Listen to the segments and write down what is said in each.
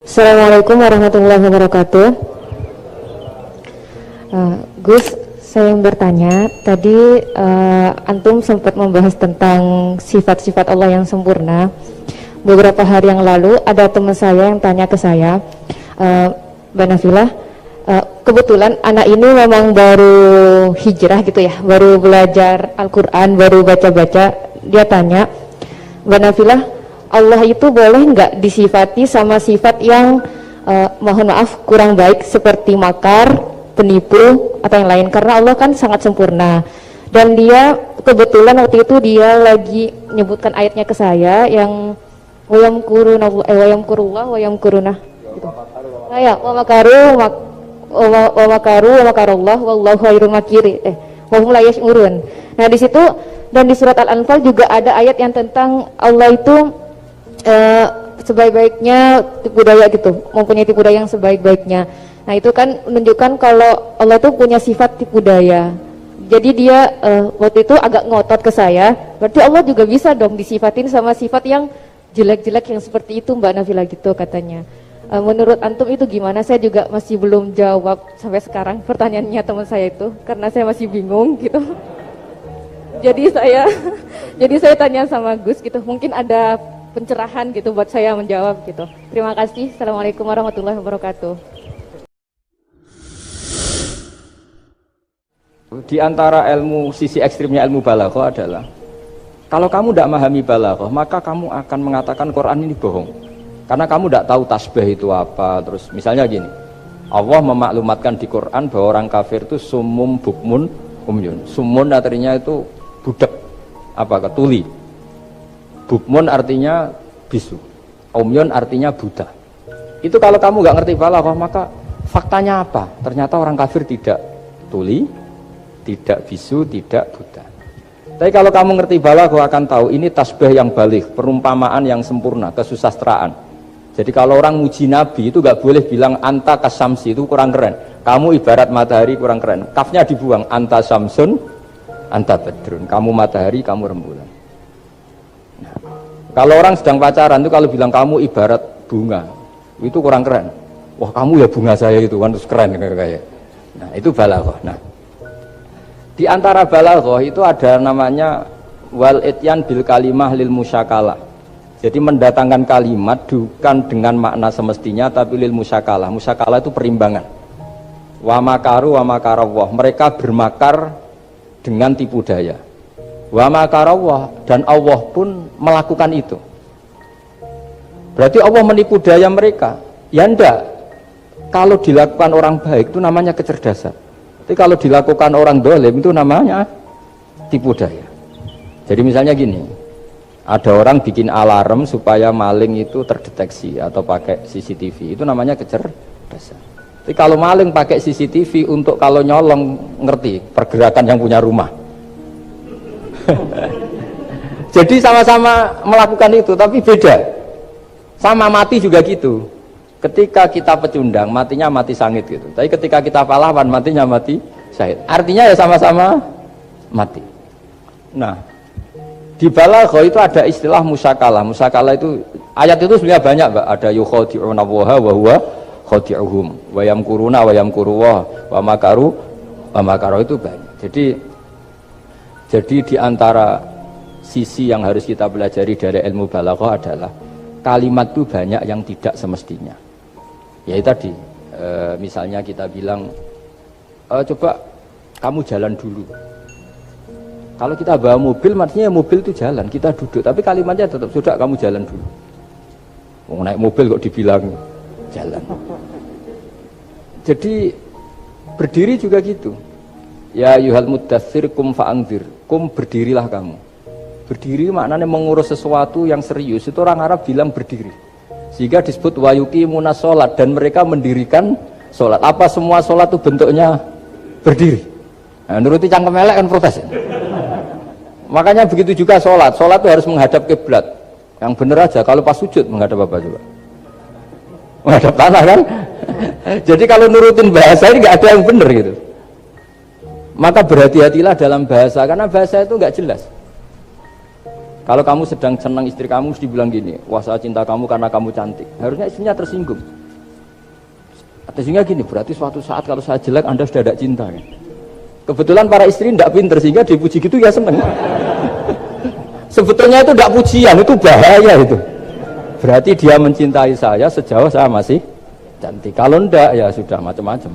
Assalamualaikum warahmatullahi wabarakatuh. Gus, saya yang bertanya, tadi Antum sempat membahas tentang sifat-sifat Allah yang sempurna. Beberapa hari yang lalu ada teman saya yang tanya ke saya, Mbak Nafilah, kebetulan anak ini memang baru hijrah gitu ya, baru belajar Al-Quran, baru baca-baca. Dia tanya, Mbak Nafilah, Allah itu boleh nggak disifati sama sifat yang mohon maaf kurang baik seperti makar, penipu atau yang lain, karena Allah kan sangat sempurna. Dan dia kebetulan waktu itu dia lagi menyebutkan ayatnya ke saya yang wayamkurullah wayamkuruna gitu. Ya, wa makarullah wallahu khairul makirin wa hum la yash'urun. Nah, di situ dan di surat Al-Anfal juga ada ayat yang tentang Allah itu sebaik-baiknya tipu daya gitu, mempunyai tipu daya yang sebaik-baiknya. Nah, itu kan menunjukkan kalau Allah itu punya sifat tipu daya. Jadi dia waktu itu agak ngotot ke saya, berarti Allah juga bisa dong disifatin sama sifat yang jelek-jelek yang seperti itu, Mbak Nafila, gitu katanya. Menurut Antum itu gimana? Saya juga masih belum jawab sampai sekarang pertanyaannya teman saya itu, karena saya masih bingung gitu. Jadi saya tanya sama Gus gitu, mungkin ada pencerahan gitu buat saya menjawab gitu. Terima kasih. Assalamualaikum warahmatullahi wabarakatuh. Di antara ilmu, sisi ekstrimnya ilmu balaghah adalah kalau kamu tidak memahami balaghah, maka kamu akan mengatakan Quran ini bohong, karena kamu tidak tahu tasbih itu apa. Terus misalnya gini, Allah memaklumatkan di Quran bahwa orang kafir itu sumum bukmun umyun. Sumun artinya itu budak, apa, tuli. Bukmun artinya bisu, umyun artinya buta. Itu kalau kamu nggak ngerti balaghah, maka faktanya apa? Ternyata orang kafir tidak tuli, tidak bisu, tidak buta. Tapi kalau kamu ngerti balaghah akan tahu ini tasbih yang baligh, perumpamaan yang sempurna, kesusastraan. Jadi kalau orang muji Nabi itu nggak boleh bilang anta kasamsi, itu kurang keren. Kamu ibarat matahari, kurang keren. Kafnya dibuang, anta samsun, anta badrun. Kamu matahari, kamu rembulan. Nah, kalau orang sedang pacaran itu kalau bilang kamu ibarat bunga, itu kurang keren. Wah, kamu ya bunga saya itu, kan terus keren kayak. Nah, itu balaghah. Nah, di antara balaghah itu ada namanya wal ityan bil kalimah lil musyakalah. Jadi mendatangkan kalimat bukan dengan makna semestinya tapi lil musyakalah. Musyakalah itu perimbangan. Wa makaru wa makarawah. Mereka bermakar dengan tipu daya. Wa makarawah, dan Allah pun melakukan itu. Berarti Allah menipu daya mereka? Ya enggak. Kalau dilakukan orang baik itu namanya kecerdasan. Tapi kalau dilakukan orang dolim itu namanya tipu daya. Jadi misalnya gini, ada orang bikin alarm supaya maling itu terdeteksi atau pakai CCTV, itu namanya kecerdasan. Tapi kalau maling pakai CCTV untuk kalau nyolong, ngerti pergerakan yang punya rumah. Jadi sama-sama melakukan itu, tapi beda. Sama mati juga gitu. Ketika kita pecundang, matinya mati sangit gitu. Tapi ketika kita pahlawan, matinya mati syahid. Artinya ya sama-sama mati. Nah, di balaghah itu ada istilah musyakalah. Musyakalah itu, ayat itu sebenarnya banyak, Mbak. Ada yukhadi'una waha wa huwa khadi'uhum. Wa yamkuruna wa yamkuruwah wa makaru wa makaru, itu banyak. Jadi di antara sisi yang harus kita pelajari dari ilmu balaghah adalah kalimat itu banyak yang tidak semestinya. Ya itu tadi, misalnya kita bilang, coba kamu jalan dulu. Kalau kita bawa mobil, maksudnya mobil itu jalan, kita duduk. Tapi kalimatnya tetap, sudah kamu jalan dulu. Mau naik mobil kok dibilang jalan. Jadi berdiri juga gitu. Ya yuhal muddathir kum fa'anzir. Kum, berdirilah kamu. Berdiri maknanya mengurus sesuatu yang serius. Itu orang Arab bilang berdiri. Sehingga disebut wayuqimuna sholat, dan mereka mendirikan sholat. Apa semua sholat itu bentuknya berdiri? Nah, nuruti cangkem elek kan protes. Makanya begitu juga sholat. Sholat itu harus menghadap kiblat. Yang benar aja. Kalau pas sujud menghadap apa coba? Menghadap tanah kan? Jadi kalau nurutin bahasa ini nggak ada yang benar gitu. Maka berhati-hatilah dalam bahasa, karena bahasa itu nggak jelas. Kalau kamu sedang senang istri kamu, mesti bilang gini, wah saya cinta kamu karena kamu cantik. Harusnya istrinya tersinggung. Sehingga gini, berarti suatu saat kalau saya jelek, Anda sudah tidak cinta. Kan? Kebetulan para istri tidak pinter, sehingga dipuji gitu ya seneng. Sebetulnya itu tidak pujian, itu bahaya itu. Berarti dia mencintai saya sejauh saya masih cantik. Kalau enggak, ya sudah macam-macam.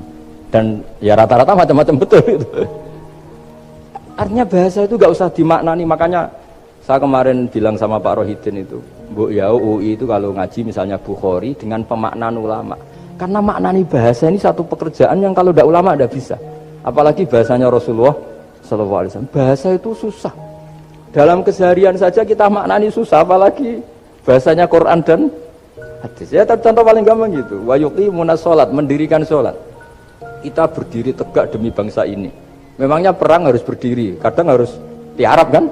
Dan ya rata-rata macam-macam betul itu. Artinya bahasa itu gak usah dimaknani, makanya saya kemarin bilang sama Pak Rohidin itu, Bu ya UI itu kalau ngaji misalnya Bukhari dengan pemaknaan ulama. Karena maknani bahasa ini satu pekerjaan yang kalau tidak ulama tidak bisa. Apalagi bahasanya Rasulullah SAW. Bahasa itu susah. Dalam keseharian saja kita maknani susah, apalagi bahasanya Quran dan hadis. Ya contoh paling gampang gitu. Wa yuqimuna sholat, mendirikan sholat. Kita berdiri tegak demi bangsa ini. Memangnya perang harus berdiri, kadang harus tiarap kan?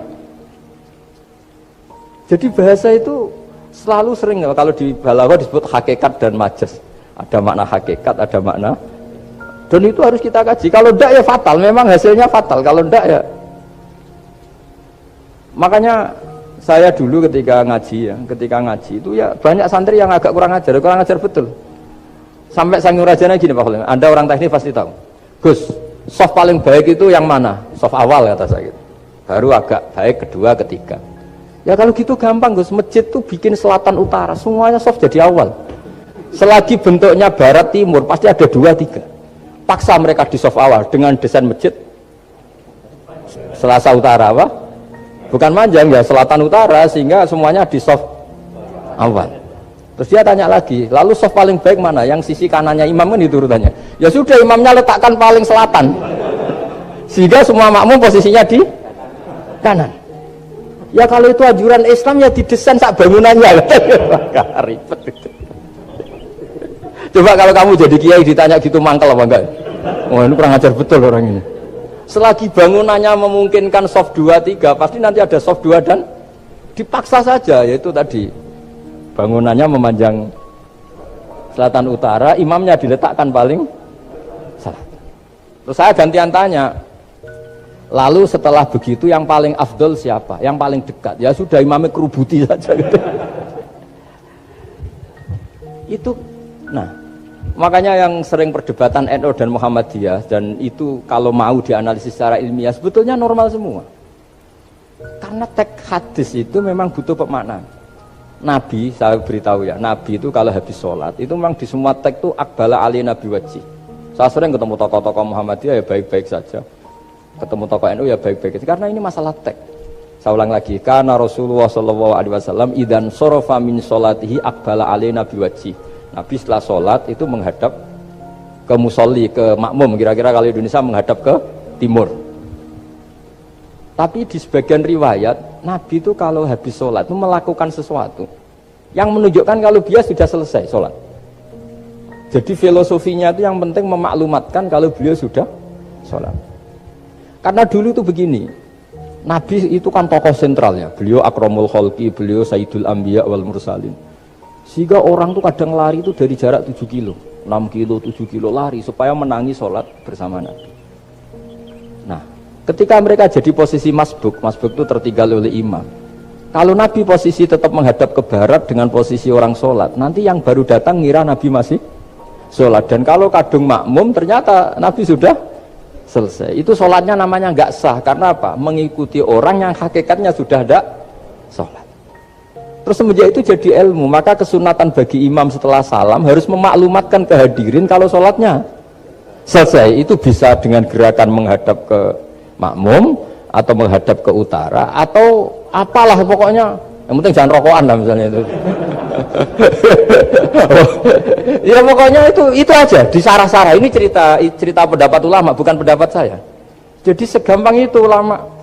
Jadi bahasa itu selalu sering, kalau di balaghah disebut hakikat dan majas. Ada makna hakikat, ada makna. Dan itu harus kita kaji. Kalau enggak ya fatal, memang hasilnya fatal. Kalau enggak ya. Makanya saya dulu ketika ngaji itu ya banyak santri yang agak kurang ajar betul. Sampai Sanghyang Rajana gini Pak Khalil, Anda orang teknik pasti tahu. Gus, soft paling baik itu yang mana? Soft awal kata saya gitu. Baru agak baik kedua, ketiga. Ya kalau gitu gampang Gus, masjid tuh bikin selatan utara, semuanya soft jadi awal. Selagi bentuknya barat timur pasti ada 2-3. Paksa mereka di soft awal dengan desain masjid selasa utara apa? Bukan manjang ya, selatan utara, sehingga semuanya di soft awal. Terus dia tanya lagi, lalu soft paling baik mana? Yang sisi kanannya imam kan itu urutannya. Ya sudah, imamnya letakkan paling selatan. Sehingga semua makmum posisinya di kanan. Ya kalau itu anjuran Islam ya didesain sak bangunannya. Ribet itu. Coba kalau kamu jadi kiai ditanya gitu mangkel apa enggak? Wah ini kurang ajar betul orang ini. Selagi bangunannya memungkinkan soft 2-3, pasti nanti ada soft 2 dan dipaksa saja, yaitu tadi bangunannya memanjang selatan utara, imamnya diletakkan paling selatan. Terus saya gantian tanya, lalu setelah begitu yang paling afdol siapa? Yang paling dekat? Ya sudah, imamnya kerubuti saja gitu. Itu, nah makanya yang sering perdebatan NU dan Muhammadiyah, dan itu kalau mau dianalisis secara ilmiah sebetulnya normal semua. Karena teks hadis itu memang butuh pemaknaan. Nabi, saya beritahu ya, Nabi itu kalau habis sholat itu memang di semua teks itu akbala ali nabi wajih. Saya sering ketemu tokoh-tokoh Muhammadiyah ya baik-baik saja, ketemu tokoh NU ya baik-baik saja, karena ini masalah teks. Saya ulang lagi, karena Rasulullah SAW idan sorofa min sholatihi akbala ali nabi wajih. Nabi setelah sholat itu menghadap ke musolli, ke makmum, kira-kira kalau Indonesia menghadap ke timur. Tapi di sebagian riwayat, Nabi itu kalau habis sholat itu melakukan sesuatu yang menunjukkan kalau dia sudah selesai sholat. Jadi filosofinya itu yang penting memaklumatkan kalau beliau sudah sholat. Karena dulu itu begini, Nabi itu kan tokoh sentralnya, beliau akramul khalqi, beliau sayyidul anbiya wal mursalin. Sehingga orang tuh kadang lari itu dari jarak 7 kilo, 6 kilo, 7 kilo lari supaya menangi sholat bersama Nabi. Nah, ketika mereka jadi posisi masbuk itu tertinggal oleh imam. Kalau Nabi posisi tetap menghadap ke barat dengan posisi orang sholat, nanti yang baru datang ngira Nabi masih sholat. Dan kalau kadung makmum ternyata Nabi sudah selesai. Itu sholatnya namanya nggak sah. Karena apa? Mengikuti orang yang hakikatnya sudah ada sholat. Terus semenjak itu jadi ilmu, maka kesunatan bagi imam setelah salam harus memaklumatkan ke hadirin kalau sholatnya selesai. Itu bisa dengan gerakan menghadap ke makmum atau menghadap ke utara atau apalah pokoknya, yang penting jangan rokokan lah misalnya itu. Ya pokoknya itu aja disarah-sarah. Ini cerita pendapat ulama, bukan pendapat saya. Jadi segampang itu ulama.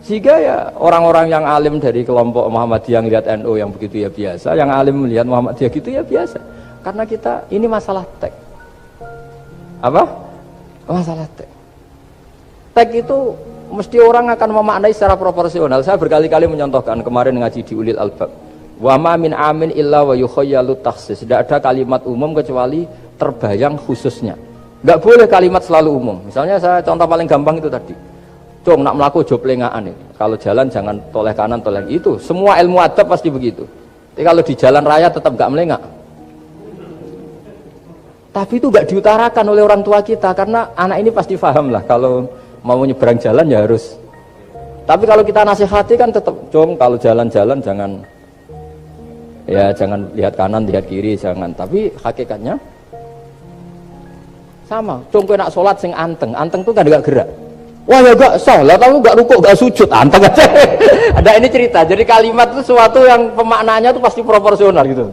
Sehingga ya orang-orang yang alim dari kelompok Muhammadiyah melihat NU yang begitu ya biasa, yang alim melihat Muhammadiyah gitu ya biasa. Karena kita ini masalah teks. Apa? Masalah teks. Teks itu mesti orang akan memaknai secara proporsional. Saya berkali-kali menyontohkan kemarin ngaji di Ulil Albab. Wa ma min amin illa wa yukhayyalu takhsis. Tidak ada kalimat umum kecuali terbayang khususnya. Enggak boleh kalimat selalu umum. Misalnya saya contoh paling gampang itu tadi. Cung, nak melaku ojo plengaan itu. Kalau jalan jangan toleh kanan, toleh itu. Semua ilmu adab pasti begitu. Tapi kalau di jalan raya tetap gak melengak. Tapi itu gak diutarakan oleh orang tua kita karena anak ini pasti paham lah kalau mau nyebrang jalan ya harus. Tapi kalau kita nasihati kan tetap, Cung, kalau jalan-jalan jangan lihat kanan, lihat kiri, jangan. Tapi hakikatnya sama. Cung, kowe nak sholat sing anteng tuh kan gak gerak. Wah ya gak sah lah, kamu gak rukuk, gak sujud, anteng aja. Ada ini cerita, jadi kalimat itu sesuatu yang pemaknanya itu pasti proporsional gitu.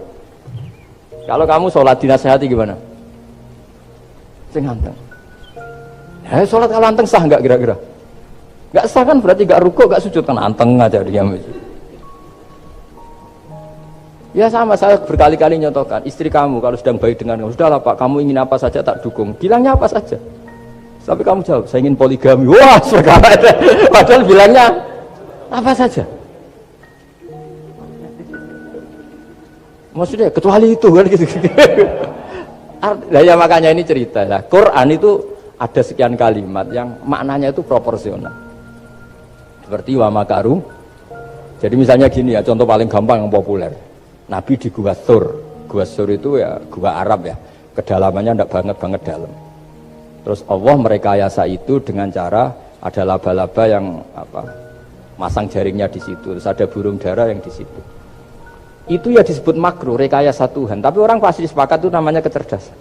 Kalau kamu sholat dinasihati gimana? Sing anteng. Ya sholat kalau anteng sah gak kira-kira? Gak sah kan berarti gak rukuk, gak sujud, kan anteng aja diam. Ya sama, saya berkali-kali nyontohkan, istri kamu kalau sedang baik dengan kamu, sudahlah Pak, kamu ingin apa saja tak dukung, bilangnya apa saja. Tapi kamu jawab, saya ingin poligami. Wah, sekarang padahal bilangnya apa saja. Maksudnya kecuali itu kan gitu. Nah, ya makanya ini cerita lah. Quran itu ada sekian kalimat yang maknanya itu proporsional. Seperti wa makaru. Jadi misalnya gini ya, contoh paling gampang yang populer. Nabi di Gua Thur. Gua Thur itu ya gua Arab ya. Kedalamannya enggak banget dalam. Terus Allah merekayasa itu dengan cara ada laba-laba yang masang jaringnya di situ, terus ada burung dara yang di situ. Itu ya disebut makruh, rekayasa Tuhan. Tapi orang pasti sepakat itu namanya kecerdasan.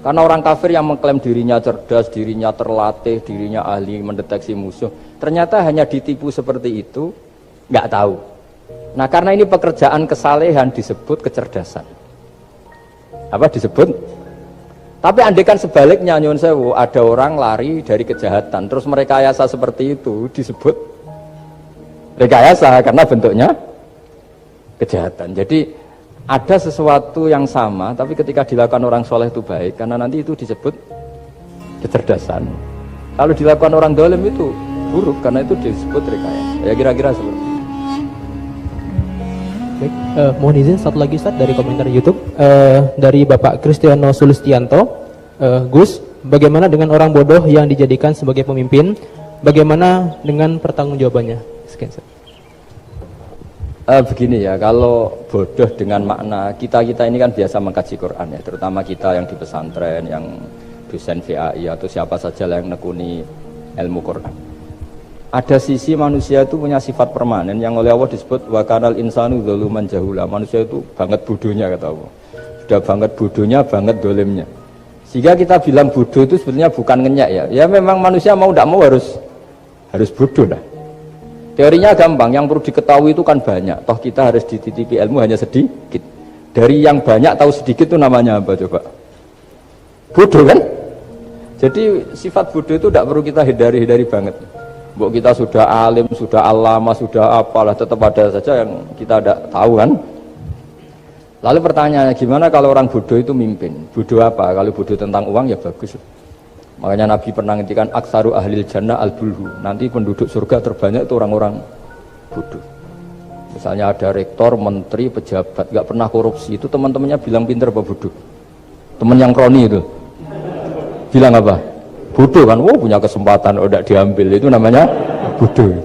Karena orang kafir yang mengklaim dirinya cerdas, dirinya terlatih, dirinya ahli mendeteksi musuh, ternyata hanya ditipu seperti itu, nggak tahu. Nah karena ini pekerjaan kesalehan disebut kecerdasan. Apa disebut? Tapi andaikan sebaliknya, nyuwun sewu, ada orang lari dari kejahatan, terus merekayasa seperti itu disebut rekayasa karena bentuknya kejahatan. Jadi ada sesuatu yang sama, tapi ketika dilakukan orang soleh itu baik, karena nanti itu disebut kecerdasan. Kalau dilakukan orang dolim itu buruk, karena itu disebut rekayasa. Ya kira-kira seperti itu. Baik, mohon izin satu lagi Ustaz dari komentar YouTube dari Bapak Kristiano Sulistianto. Gus, bagaimana dengan orang bodoh yang dijadikan sebagai pemimpin? Bagaimana dengan pertanggungjawabannya? Sekian Ustaz. Begini ya, kalau bodoh dengan makna kita ini kan biasa mengkaji Quran ya, terutama kita yang di pesantren, yang dosen VAI atau siapa saja yang nekuni ilmu Quran. Ada sisi manusia itu punya sifat permanen yang oleh Allah disebut wa kanal insanu dzaluman jahula. Manusia itu banget bodohnya kata Allah. Sudah banget bodohnya, banget dolimnya. Sehingga kita bilang bodoh itu sebenarnya bukan ngenyak ya. Ya memang manusia mau tidak mau harus bodoh lah. Teorinya gampang, yang perlu diketahui itu kan banyak. Toh kita harus dititipi ilmu hanya sedikit. Dari yang banyak tahu sedikit itu namanya apa coba? Bodoh kan? Jadi sifat bodoh itu tidak perlu kita hindari banget. Mbok kita sudah alim, sudah alama, sudah apalah, tetap ada saja yang kita tidak tahu kan. Lalu pertanyaannya, gimana kalau orang bodoh itu mimpin? Bodoh apa? Kalau bodoh tentang uang ya bagus. Makanya Nabi pernah ngintikan aksaru ahlil jannah al-bulhu. Nanti penduduk surga terbanyak itu orang-orang bodoh. Misalnya ada rektor, menteri, pejabat, gak pernah korupsi, itu teman-temannya bilang pinter apa bodoh? Teman yang kroni itu bilang apa? Bodoh kan, punya kesempatan, tidak diambil, itu namanya bodoh.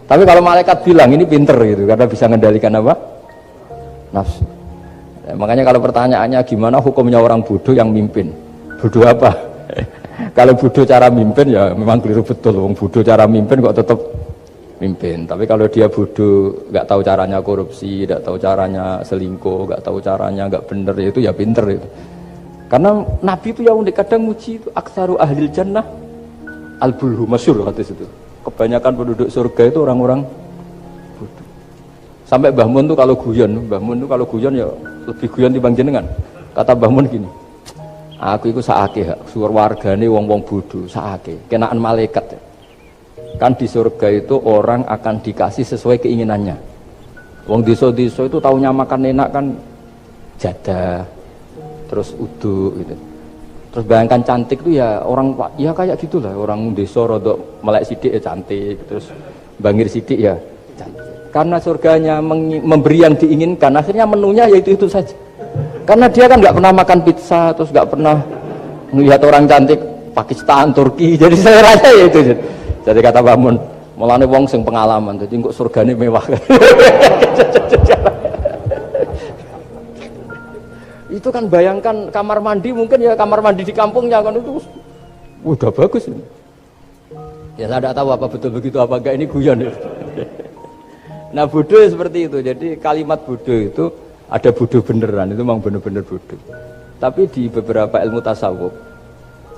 Tapi kalau malaikat bilang ini pinter gitu, karena bisa mengendalikan apa? Nafsu. Makanya kalau pertanyaannya gimana hukumnya orang bodoh yang mimpin? Bodoh apa? Kalau bodoh cara mimpin ya memang keliru betul. Wong bodoh cara mimpin kok tetap mimpin. Tapi kalau dia bodoh, nggak tahu caranya korupsi, nggak tahu caranya selingkuh, nggak tahu caranya nggak bener, itu ya pinter itu. Karena Nabi itu yang unik kadang muji itu aksaru ahlil jannah al-bulhu, masyhur hadis itu. Kebanyakan penduduk surga itu orang-orang bodoh. Sampai Mbah Mun tuh kalau guyon ya lebih guyon dibanding jenengan. Kata Mbah Mun gini, aku itu saake suar wargane wong-wong bodoh, saake kenaan malaikat. Kan di surga itu orang akan dikasih sesuai keinginannya. Wong desa-desa itu taunya makan enak kan jadah, terus uduk gitu. Terus bayangkan cantik tuh ya orang ya kayak gitulah, orang desa rodok melek sidik ya cantik, terus bangir sidik ya cantik. Karena surganya memberi yang diinginkan, akhirnya menunya yaitu itu saja. Karena dia kan nggak pernah makan pizza, terus nggak pernah melihat orang cantik Pakistan, Turki, jadi seleranya ya itu. Jadi kata Pak Mun, mulane wong sing pengalaman, jadi kok surgane mewah. Itu kan bayangkan kamar mandi mungkin ya kamar mandi di kampungnya kan itu udah bagus ini. Ya saya tidak tahu apa betul begitu apa enggak, ini guyon. Nah bodoh seperti itu. Jadi kalimat bodoh itu ada bodoh beneran, itu memang bener-bener bodoh. Tapi di beberapa ilmu tasawuf,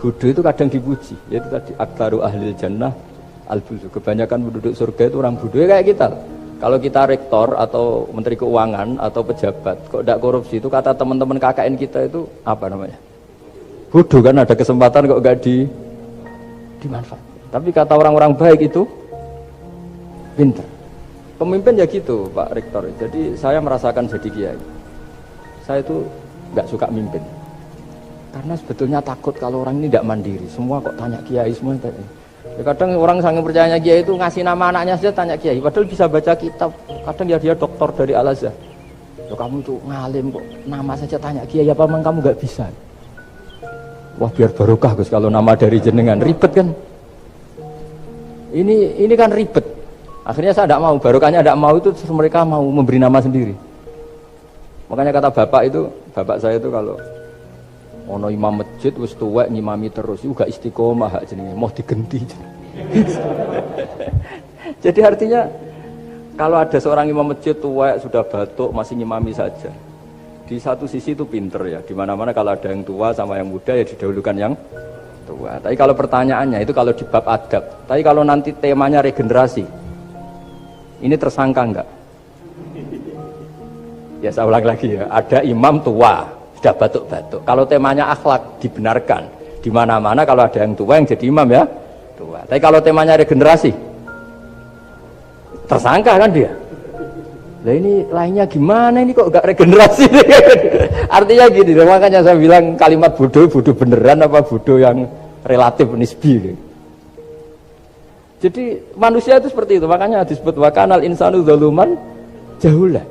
bodoh itu kadang dipuji. Yaitu tadi aktsaru ahlil jannah al-bulzu. Kebanyakan penduduk surga itu orang bodoh ya kayak kita. Kalau kita rektor atau menteri keuangan atau pejabat kok tidak korupsi, itu kata teman-teman KKN kita itu apa namanya? Bodoh kan, ada kesempatan kok enggak dimanfaatkan. Tapi kata orang-orang baik itu pintar. Pemimpin ya gitu Pak Rektor. Jadi saya merasakan jadi kiai. Saya itu nggak suka mimpin. Karena sebetulnya takut kalau orang ini tidak mandiri. Semua kok tanya kiai semua tanya. Ya kadang orang sangat percayanya kiai itu ngasih nama anaknya saja tanya kiai. Padahal bisa baca kitab. Kadang ya dia doktor dari Al-Azhar. Ya kamu itu ngalim kok nama saja tanya kiai, apa memang kamu nggak bisa? Wah biar barokah Gus kalau nama dari jenengan, ribet kan? Ini kan ribet. Akhirnya saya tidak mau, barokahnya tidak mau itu terus mereka mau memberi nama sendiri. Makanya kata bapak saya itu kalau ono imam masjid wis tuwek ngimami terus itu gak istiqomah hak jenenge, mau digenti. Jadi artinya kalau ada seorang imam masjid tuwek sudah batuk masih ngimami saja. Di satu sisi itu pinter ya, di mana-mana kalau ada yang tua sama yang muda ya didahulukan yang tua. Tapi kalau pertanyaannya itu kalau di bab adab. Tapi kalau nanti temanya regenerasi, ini tersangka enggak? Ya saya ulang lagi ya, ada imam tua sudah batuk-batuk. Kalau temanya akhlak dibenarkan. Di mana-mana kalau ada yang tua yang jadi imam ya tua. Tapi kalau temanya regenerasi, tersangka kan dia. Lah ini lainnya gimana ini kok enggak regenerasi? Artinya gini, makanya saya bilang kalimat bodoh beneran apa bodoh yang relatif nisbi. Jadi manusia itu seperti itu, makanya disebut wakanal insanu zaluman jahula.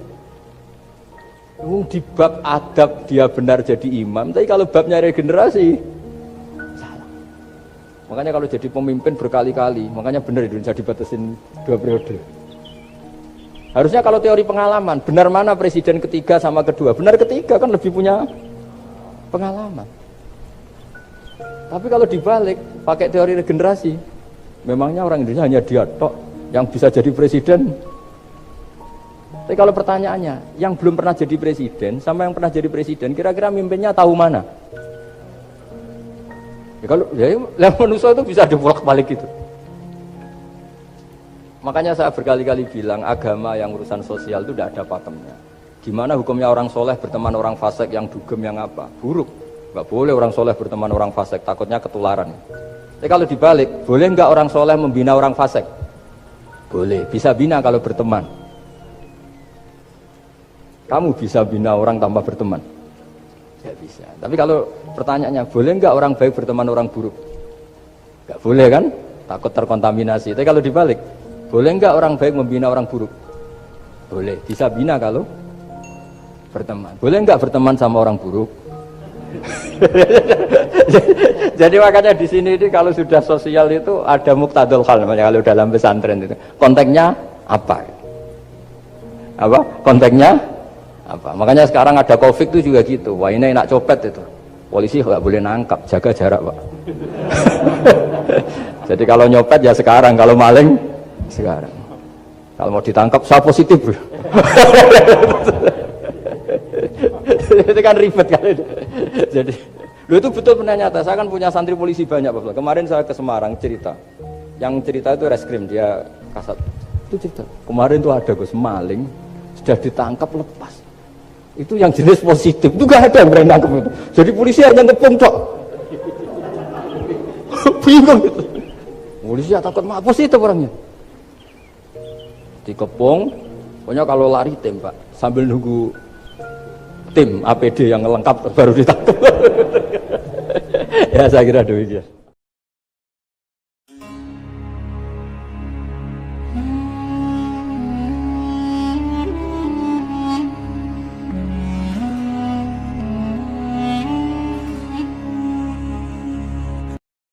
Di bab adab dia benar jadi imam, tapi kalau babnya regenerasi salah. Makanya kalau jadi pemimpin berkali-kali, makanya benar Indonesia dibatasin 2 periode. Harusnya kalau teori pengalaman, benar mana presiden ketiga sama kedua? Benar ketiga kan lebih punya pengalaman. Tapi kalau dibalik, pakai teori regenerasi, memangnya orang Indonesia hanya dia tok yang bisa jadi presiden. Tapi kalau pertanyaannya, yang belum pernah jadi presiden sama yang pernah jadi presiden, kira-kira mimpinnya tahu mana? Ya kalau ya manusia itu bisa dibolak-balik gitu. Makanya saya berkali-kali bilang agama yang urusan sosial itu tidak ada pakemnya. Gimana hukumnya orang soleh berteman orang fasik yang dugem yang apa? Buruk. Nggak boleh orang soleh berteman orang fasik, takutnya ketularan. Tapi kalau dibalik, boleh nggak orang soleh membina orang fasik? Boleh, bisa bina kalau berteman. Kamu bisa bina orang tanpa berteman? Tidak bisa. Tapi kalau pertanyaannya, boleh nggak orang baik berteman orang buruk? Nggak boleh kan? Takut terkontaminasi. Tapi kalau dibalik, boleh nggak orang baik membina orang buruk? Boleh, bisa bina kalau berteman. Boleh nggak berteman sama orang buruk? Jadi makanya di sini ini kalau sudah sosial itu ada muktadul hal namanya kalau dalam pesantren itu. Konteksnya apa? Apa? Konteksnya apa? Makanya sekarang ada Covid itu juga gitu. Wah ini enak copet itu. Polisi nggak boleh nangkap, jaga jarak Pak. Jadi kalau nyopet ya sekarang, kalau maling sekarang. Kalau mau ditangkap saya positif. Itu kan ribet kan. Jadi lu itu betul benar nyata. Saya kan punya santri polisi banyak Pak. Kemarin saya ke Semarang cerita. Yang cerita itu reskrim, dia kasat. Itu cerita. Kemarin tuh ada Gus maling sudah ditangkap lepas. Itu yang jenis positif. Itu gak ada yang berani nangkep itu. Jadi polisi hanya ngepung tok. Bingung gitu. Polisi ya takut mah positif orangnya. Dikepung, pokoknya kalau lari tembak sambil nunggu tim APD yang lengkap baru ditangkap. Ya saya kira demikian.